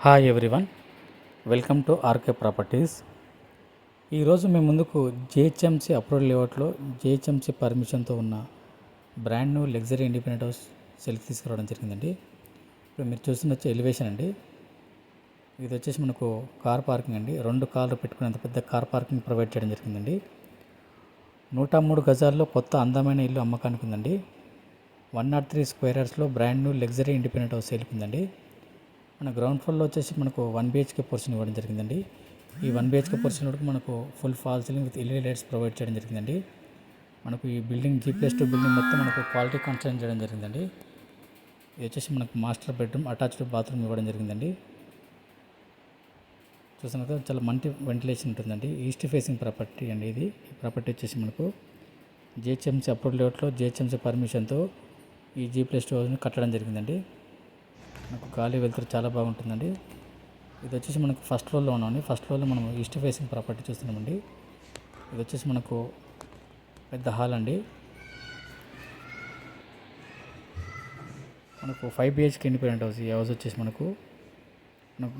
Hi everyone, welcome to RK Properties. ఈరోజు మేము ముందుకు జిహెచ్ఎంసీ అప్రూవల్ లేఅవుట్లో జిహెచ్ఎంసీ పర్మిషన్తో ఉన్న brand new luxury independent house సెల్ఫ్ తీసుకురావడం జరిగిందండి. ఇప్పుడు మీరు చూస్తున్న ఎలివేషన్ అండి. ఇది వచ్చేసి మనకు కార్ పార్కింగ్ అండి. 2 కార్లు పెట్టుకునేంత పెద్ద కార్ పార్కింగ్ ప్రొవైడ్ చేయడం జరిగిందండి. 103 గజాల్లో కొత్త అందమైన ఇల్లు అమ్మకానికి ఉందండి. 103 స్క్వేర్ యార్డ్స్లో brand new luxury independent house సేల్కి ఉందండి. మన గ్రౌండ్ ఫ్లోర్లో వచ్చేసి మనకు 1 BHK పోర్షన్ ఇవ్వడం జరిగిందండి. ఈ 1 BHK పోర్షన్ వరకు మనకు full fall ceiling with LED lights provide చేయడం జరిగిందండి. మనకు ఈ బిల్డింగ్ G+2 బిల్డింగ్ మొత్తం మనకు క్వాలిటీ కన్స్ట్రక్షన్ చేయడం జరిగిందండి. ఇది వచ్చేసి మనకు మాస్టర్ బెడ్రూమ్, అటాచ్డ్ బాత్రూమ్ ఇవ్వడం జరిగిందండి. చూసినాక చాలా మంచి వెంటిలేషన్ ఉంటుందండి. ఈస్ట్ ఫేసింగ్ ప్రాపర్టీ అండి ఇది. ఈ ప్రాపర్టీ వచ్చేసి మనకు జిహెచ్ఎంసీ అప్రూవల్ లేఅవుట్లో జిహెచ్ఎంసీ పర్మిషన్తో ఈ G+2 హౌస్ని కట్టడం జరిగిందండి. మనకు గాలి వెళ్తురు చాలా బాగుంటుందండి. ఇది వచ్చేసి మనకు ఫస్ట్ ఫ్లోర్లో ఉన్నామండి. ఫస్ట్ ఫ్లోర్లో మనం ఈస్ట్ ఫేసింగ్ ప్రాపర్టీ చూస్తున్నామండి. ఇది వచ్చేసి మనకు పెద్ద హాల్ అండి. మనకు 5 BHK ఇండిపెండెంట్ హౌస్. ఈ హౌస్ వచ్చేసి మనకు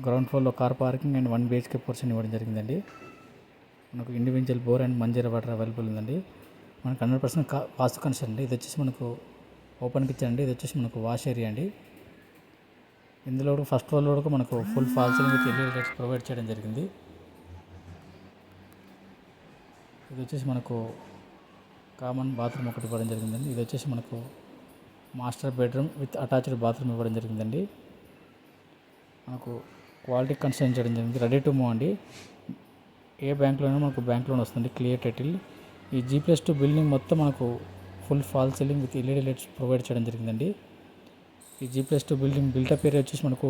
గ్రౌండ్ ఫ్లోర్లో car parking and 1 BHK portion ఇవ్వడం జరిగిందండి. మనకు individual bore and Manjeera water available ఉందండి. మనకు 100% వాస్తు కన్స్ట్రక్షన్ అండి. ఇది వచ్చేసి మనకు ఓపెన్ కిచెన్ అండి. ఇది వచ్చేసి మనకు వాష్ ఏరియా అండి. ఇందులో ఫస్ట్ ఫ్లోర్లో కూడా మనకు full fall ceiling with LED lights provide చేయడం జరిగింది. ఇది వచ్చేసి మనకు కామన్ బాత్రూమ్ ఒకటి ఇవ్వడం జరిగిందండి. ఇది వచ్చేసి మనకు master bedroom with attached bathroom ఇవ్వడం జరిగిందండి. మనకు క్వాలిటీ కన్స్ట్రక్షన్ చేయడం జరిగింది. రెడీ టు మూవ్ అండి. ఏ బ్యాంక్లోనైనా మనకు బ్యాంక్ లోన్ వస్తుంది, క్లియర్ టైటిల్. ఈ G+2 బిల్డింగ్ మొత్తం మనకు full fall ceiling with LED lights provide చేయడం జరిగిందండి. ఈ G+2 బిల్డింగ్ బిల్టప్ ఏరియా వచ్చేసి మనకు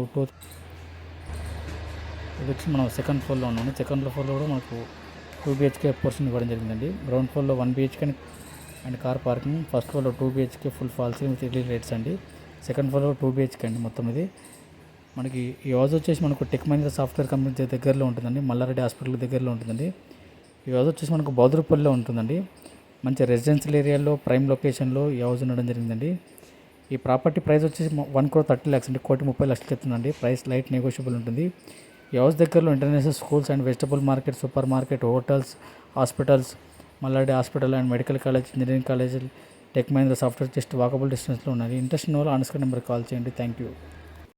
ఇది వచ్చి మనం సెకండ్ ఫ్లోర్లో ఉన్నాము. సెకండ్ ఫ్లోర్లో కూడా మనకు 2 BHK పోర్షన్ ఇవ్వడం జరిగిందండి. గ్రౌండ్ ఫ్లోర్లో 1 BHK and car parking, first ఫ్లోర్లో 2 BHK full fall ceiling with LED lights అండి. సెకండ్ ఫ్లోర్లో 2 BHK అండి మొత్తం ఇది. మనకి ఈ హౌస్ వచ్చేసి మనకు టెక్ మహీంద్రా సాఫ్ట్వేర్ కంపెనీ దగ్గరలో ఉంటుందండి. మల్లారెడ్డి హాస్పిటల్ దగ్గరలో ఉంటుందండి. ఈ హౌస్ వచ్చేసి మనకు బౌద్ధపల్లిలో ఉంటుందండి. మంచి రెసిడెన్షియల్ ఏరియాలో ప్రైమ్ లొకేషన్లో ఈ హౌస్ ఉండడం జరిగిందండి. ఈ ప్రాపర్టీ ప్రైస్ వచ్చేసి 1,30 lakhs అండి. 1,30,00,000 చెప్తుందండి. ప్రైస్ లైట్ నెగోషియబుల్ ఉంటుంది. ఈ హౌస్ దగ్గరలో international schools and vegetable market, super market, hotels, hospitals, Mallareddy hospital and medical college, engineering college, Tech Mahindra software just walkable డిస్టెన్స్లో ఉన్నాయి. ఇంట్రెస్ట్ ఉన్న వాళ్ళు ఆన్ స్క్రీన్ నెంబర్కి కాల్ చేయండి. Thank you.